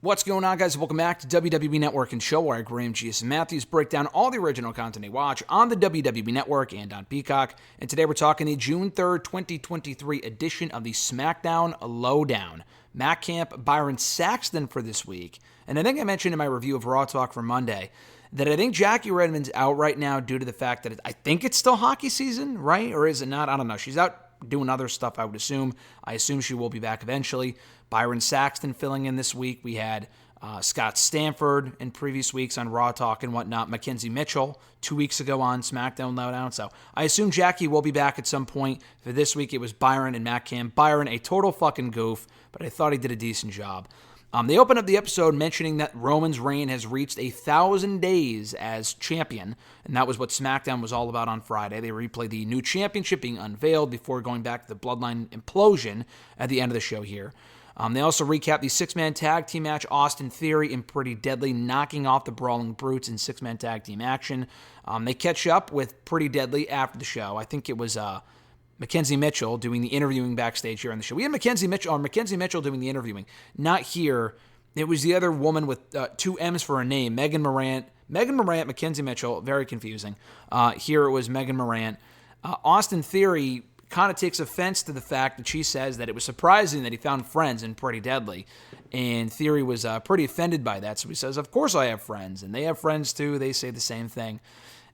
What's going on, guys? Welcome back to WWE Network and Show, where I, Graham G.S. Matthews, break down all the original content you watch on the WWE Network and on Peacock. And today we're talking the June 3rd, 2023 edition of the SmackDown LowDown. Matt Camp, Byron Saxton for this week. And I think I mentioned in my review of Raw Talk for Monday that I think Jackie Redmond's out right now due to the fact that I think it's still hockey season, right? Or is it not? I don't know. She's out doing other stuff, I would assume. I assume she will be back eventually. Byron Saxton filling in this week. We had Scott Stanford in previous weeks on Raw Talk and whatnot. Mackenzie Mitchell 2 weeks ago on SmackDown LowDown. So I assume Jackie will be back at some point. For this week, it was Byron and Matt Camp. Byron, a total fucking goof, but I thought he did a decent job. They open up the episode mentioning that Roman's reign has reached 1,000 days as champion, and that was what SmackDown was all about on Friday. They replay the new championship being unveiled before going back to the Bloodline implosion at the end of the show here. They also recap the six-man tag team match, Austin Theory and Pretty Deadly knocking off the Brawling Brutes in six-man tag team action. They catch up with Pretty Deadly after the show. I think it was Mackenzie Mitchell doing the interviewing backstage here on the show. We had Mackenzie Mitchell doing the interviewing. Not here. It was the other woman with two M's for her name, Megan Morant, Mackenzie Mitchell, very confusing. Here it was Megan Morant. Austin Theory kind of takes offense to the fact that she says that it was surprising that he found friends in Pretty Deadly. And Theory was pretty offended by that. So he says, of course I have friends. And they have friends too. They say the same thing.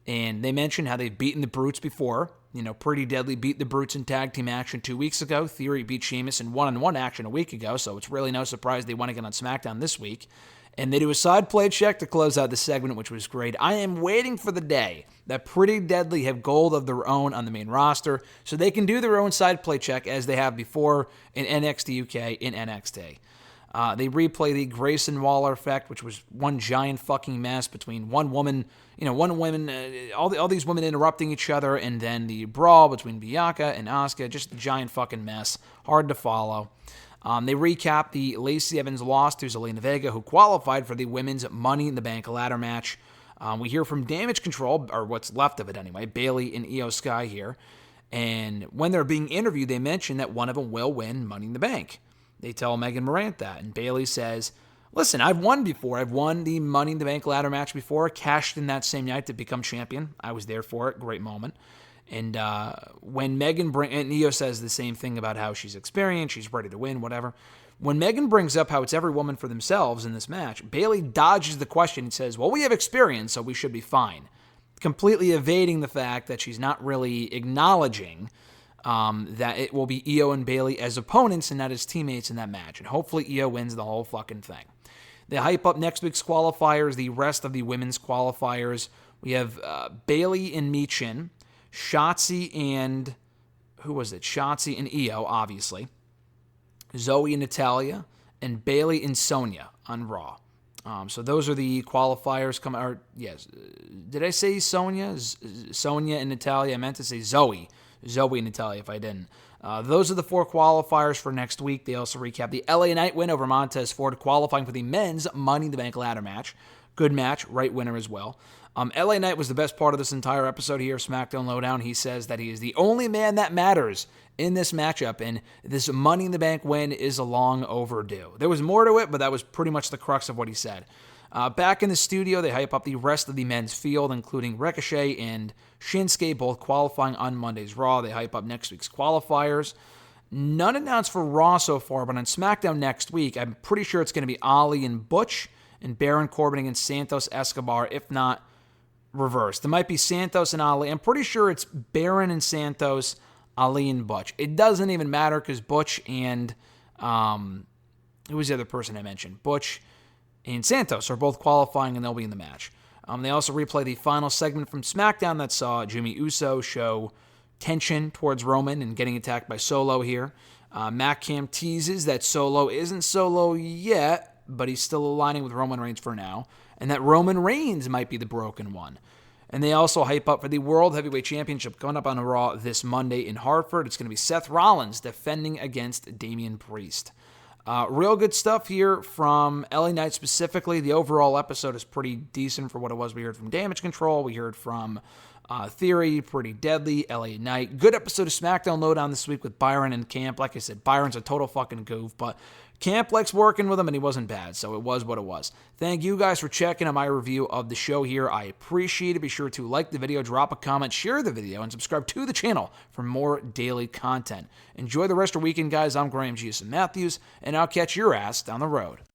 And they mention how they've beaten the Brutes before. You know, Pretty Deadly beat the Brutes in tag team action 2 weeks ago. Theory beat Sheamus in one-on-one action a week ago. So it's really no surprise they won again on SmackDown this week. And they do a side play check to close out the segment, which was great. I am waiting for the day that Pretty Deadly have gold of their own on the main roster so they can do their own side play check as they have before in NXT UK, in NXT. They replay the Grayson Waller effect, which was one giant fucking mess between all these women interrupting each other, and then the brawl between Bianca and Asuka, just a giant fucking mess. Hard to follow. They recap the Lacey Evans loss to Zelina Vega, who qualified for the women's Money in the Bank ladder match. We hear from Damage Control, or what's left of it anyway, Bayley and Io Sky here. And when they're being interviewed, they mention that one of them will win Money in the Bank. They tell Megan Morant that, and Bayley says, listen, I've won before. I've won the Money in the Bank ladder match before, cashed in that same night to become champion. I was there for it. Great moment. And when Megan and Io says the same thing about how she's experienced, she's ready to win, whatever. When Megan brings up how it's every woman for themselves in this match, Bayley dodges the question and says, well, we have experience, so we should be fine. Completely evading the fact that she's not really acknowledging that it will be Io and Bayley as opponents and not as teammates in that match. And hopefully Io wins the whole fucking thing. They hype up next week's qualifiers, the rest of the women's qualifiers. We have Bayley and Michin, Shotzi and, Shotzi and Io, obviously. Zoe and Natalya, and Bayley and Sonya on Raw. So those are the qualifiers. Did I say Sonya? Sonya and Natalya. I meant to say Zoe. Zoe and Natalya, if I didn't. Those are the 4 qualifiers for next week. They also recap the LA Knight win over Montez Ford, qualifying for the men's Money in the Bank ladder match. Good match, right winner as well. LA Knight was the best part of this entire episode here, SmackDown LowDown. He says that he is the only man that matters in this matchup, and this Money in the Bank win is long overdue. There was more to it, but that was pretty much the crux of what he said. Back in the studio, they hype up the rest of the men's field, including Ricochet and Shinsuke, both qualifying on Monday's Raw. They hype up next week's qualifiers. None announced for Raw so far, but on SmackDown next week, I'm pretty sure it's going to be Ali and Butch, and Baron Corbin against Santos Escobar, if not reversed. It might be Santos and Ali. I'm pretty sure it's Baron and Santos, Ali and Butch. It doesn't even matter because Butch and who was the other person I mentioned? Butch and Santos are both qualifying and they'll be in the match. They also replay the final segment from SmackDown that saw Jimmy Uso show tension towards Roman and getting attacked by Solo here. Matt Camp teases that Solo isn't Solo yet, but he's still aligning with Roman Reigns for now, and that Roman Reigns might be the broken one. And they also hype up for the World Heavyweight Championship coming up on Raw this Monday in Hartford. It's going to be Seth Rollins defending against Damian Priest. Real good stuff here from LA Knight specifically. The overall episode is pretty decent for what it was. We heard from Damage Control. We heard from Theory, pretty deadly. LA Knight. Good episode of SmackDown LowDown this week with Byron and Camp. Like I said, Byron's a total fucking goof, but Camp likes working with him, and he wasn't bad, so it was what it was. Thank you guys for checking out my review of the show here. I appreciate it. Be sure to like the video, drop a comment, share the video, and subscribe to the channel for more daily content. Enjoy the rest of your weekend, guys. I'm Graham G.S. Matthews, and I'll catch your ass down the road.